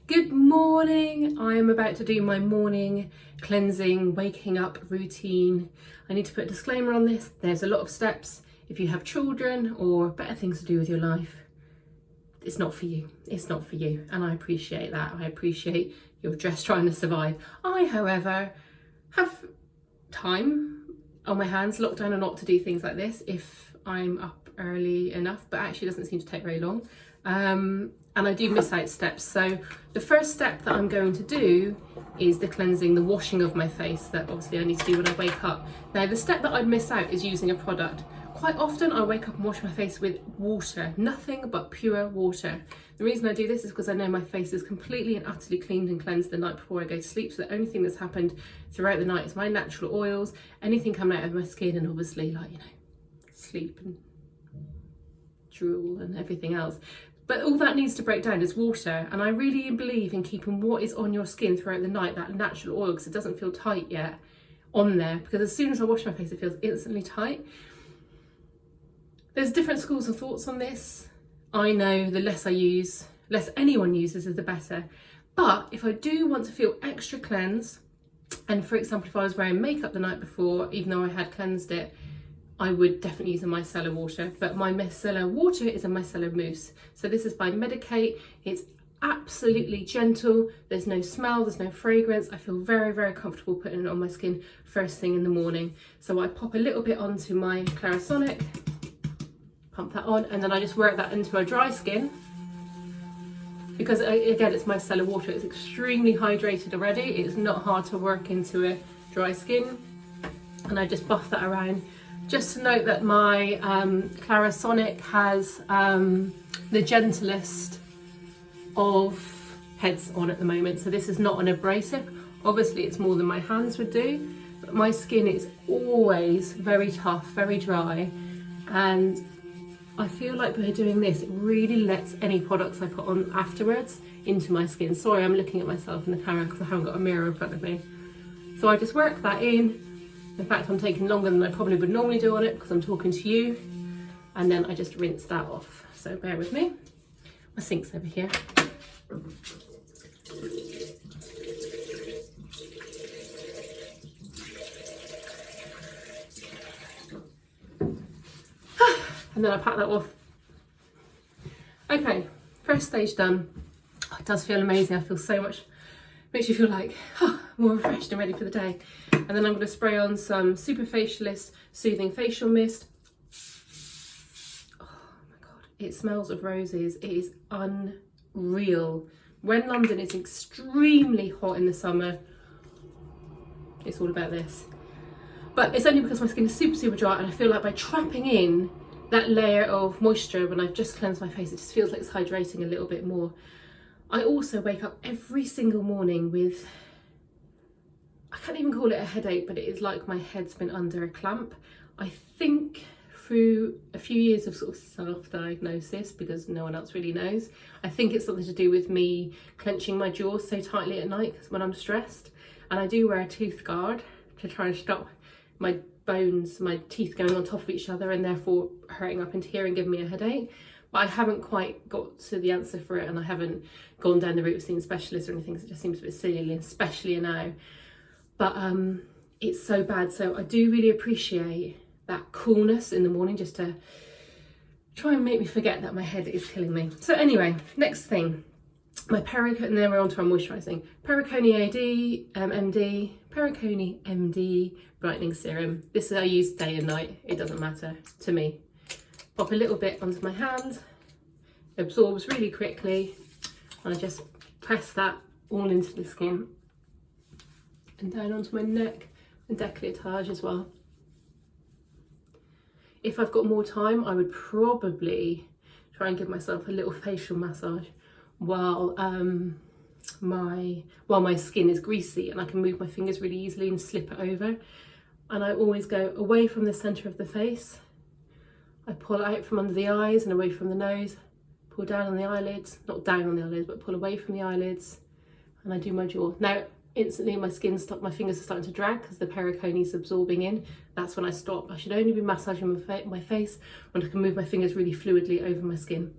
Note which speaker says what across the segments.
Speaker 1: Good morning. I am about to do my morning cleansing, waking up routine. I need to put a disclaimer on this. There's a lot of steps. If you have children or better things to do with your life, it's not for you. It's not for you. And I appreciate that. I appreciate you're just trying to survive. I, however, have time on my hands, lockdown or not, to do things like this if I'm up early enough, but actually it doesn't seem to take very long. And I do miss out steps. So the first step that I'm going to do is the cleansing, the washing of my face, that obviously I need to do when I wake up. Now the step that I'd miss out is using a product. Quite often I wake up and wash my face with water, nothing but pure water. The reason I do this is because I know my face is completely and utterly cleaned and cleansed the night before I go to sleep. So the only thing that's happened throughout the night is my natural oils, anything coming out of my skin, and obviously, like, you know, sleep and drool and everything else. But all that needs to break down is water. And I really believe in keeping what is on your skin throughout the night, that natural oil, because it doesn't feel tight yet on there. Because as soon as I wash my face, it feels instantly tight. There's different schools of thoughts on this. I know the less I use, less anyone uses, is the better. But if I do want to feel extra cleansed, and for example, if I was wearing makeup the night before, even though I had cleansed it, I would definitely use a micellar water, but my micellar water is a micellar mousse. So this is by Medicate. It's absolutely gentle. There's no smell, there's no fragrance. I feel very, very comfortable putting it on my skin first thing in the morning. So I pop a little bit onto my Clarisonic, pump that on, and then I just work that into my dry skin. Because again, it's micellar water. It's extremely hydrated already. It's not hard to work into a dry skin. And I just buff that around. Just to note that my Clarisonic has the gentlest of heads on at the moment. So this is not an abrasive. Obviously it's more than my hands would do, but my skin is always very tough, very dry. And I feel like by doing this, it really lets any products I put on afterwards into my skin. Sorry, I'm looking at myself in the camera because I haven't got a mirror in front of me. So I just work that in. In fact, I'm taking longer than I probably would normally do on it because I'm talking to you. And then I just rinse that off. So bear with me. My sink's over here. And then I pat that off. Okay, first stage done. Oh, it does feel amazing. I feel so much, makes you feel like more refreshed and ready for the day. And then I'm going to spray on some Super Facialist Soothing Facial Mist. Oh my God, it smells of roses. It is unreal. When London is extremely hot in the summer, it's all about this. But it's only because my skin is super, super dry, and I feel like by trapping in that layer of moisture when I've just cleansed my face, it just feels like it's hydrating a little bit more. I also wake up every single morning with, I can't even call it a headache, but it is like my head's been under a clamp. I think through a few years of sort of self-diagnosis, because no one else really knows, I think it's something to do with me clenching my jaw so tightly at night when I'm stressed. And I do wear a tooth guard to try and stop my bones, my teeth going on top of each other and therefore hurting up into here and giving me a headache. But I haven't quite got to the answer for it, and I haven't gone down the route of seeing specialists or anything, because it just seems a bit silly, especially now. But it's so bad. So I do really appreciate that coolness in the morning, just to try and make me forget that my head is killing me. So anyway, next thing, my Perricone, and then we're on to our moisturising. Perricone MD brightening serum. This I use day and night. It doesn't matter to me. Pop a little bit onto my hand. It absorbs really quickly, and I just press that all into the skin and down onto my neck and décolletage as well. If I've got more time, I would probably try and give myself a little facial massage while my skin is greasy, and I can move my fingers really easily and slip it over. And I always go away from the centre of the face. I pull out from under the eyes and away from the nose, pull down on the eyelids, not down on the eyelids, but pull away from the eyelids, and I do my jaw. Now, instantly my fingers are starting to drag because the Perricone is absorbing in. That's when I stop. I should only be massaging my face when I can move my fingers really fluidly over my skin.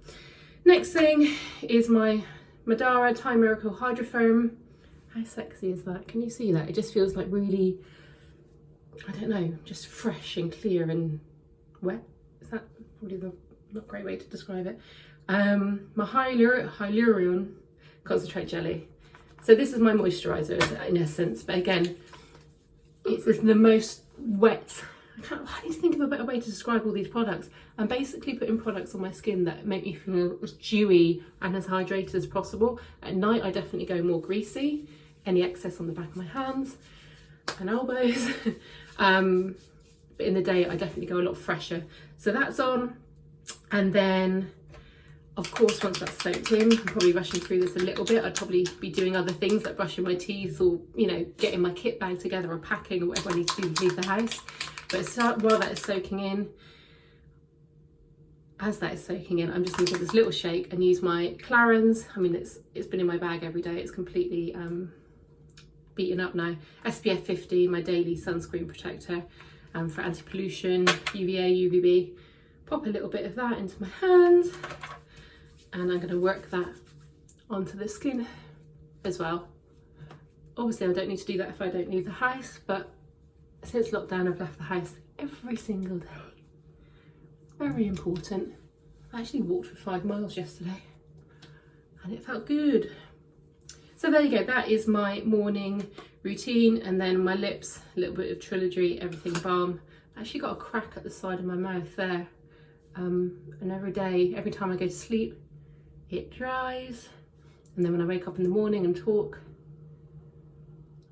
Speaker 1: Next thing is my Madara Time Miracle Hydro Foam. How sexy is that? Can you see that? It just feels like really, I don't know, just fresh and clear and wet. Is that probably the not great way to describe it? My Hyaluronic Concentrate Jelly. So this is my moisturiser in essence, but again, it's the most wet. I need to think of a better way to describe all these products. I'm basically putting products on my skin that make me feel as dewy and as hydrated as possible. At night, I definitely go more greasy, any excess on the back of my hands and elbows. But in the day, I definitely go a lot fresher. So that's on. And then, of course, once that's soaked in, I'm probably rushing through this a little bit. I'd probably be doing other things like brushing my teeth or, you know, getting my kit bag together or packing or whatever I need to do to leave the house. But while that is soaking in, as that is soaking in, I'm just going to give this little shake and use my Clarins. I mean, it's been in my bag every day. It's completely beaten up now. SPF 50, my daily sunscreen protector for anti-pollution, UVA, UVB. Pop a little bit of that into my hand, and I'm going to work that onto the skin as well. Obviously, I don't need to do that if I don't leave the house, but since lockdown, I've left the house every single day. Very important. I actually walked for 5 miles yesterday and it felt good. So there you go, that is my morning routine. And then my lips, a little bit of Trilogy Everything Balm. I actually got a crack at the side of my mouth there. And every day, every time I go to sleep, it dries. And then when I wake up in the morning and talk,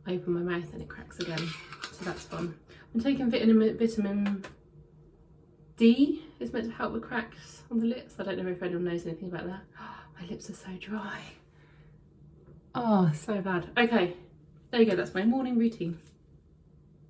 Speaker 1: I open my mouth and it cracks again. So that's fun. I'm taking vitamin D. It's meant to help with cracks on the lips. I don't know if anyone knows anything about that. Oh, my lips are so dry. Oh, so bad. Okay, there you go. That's my morning routine.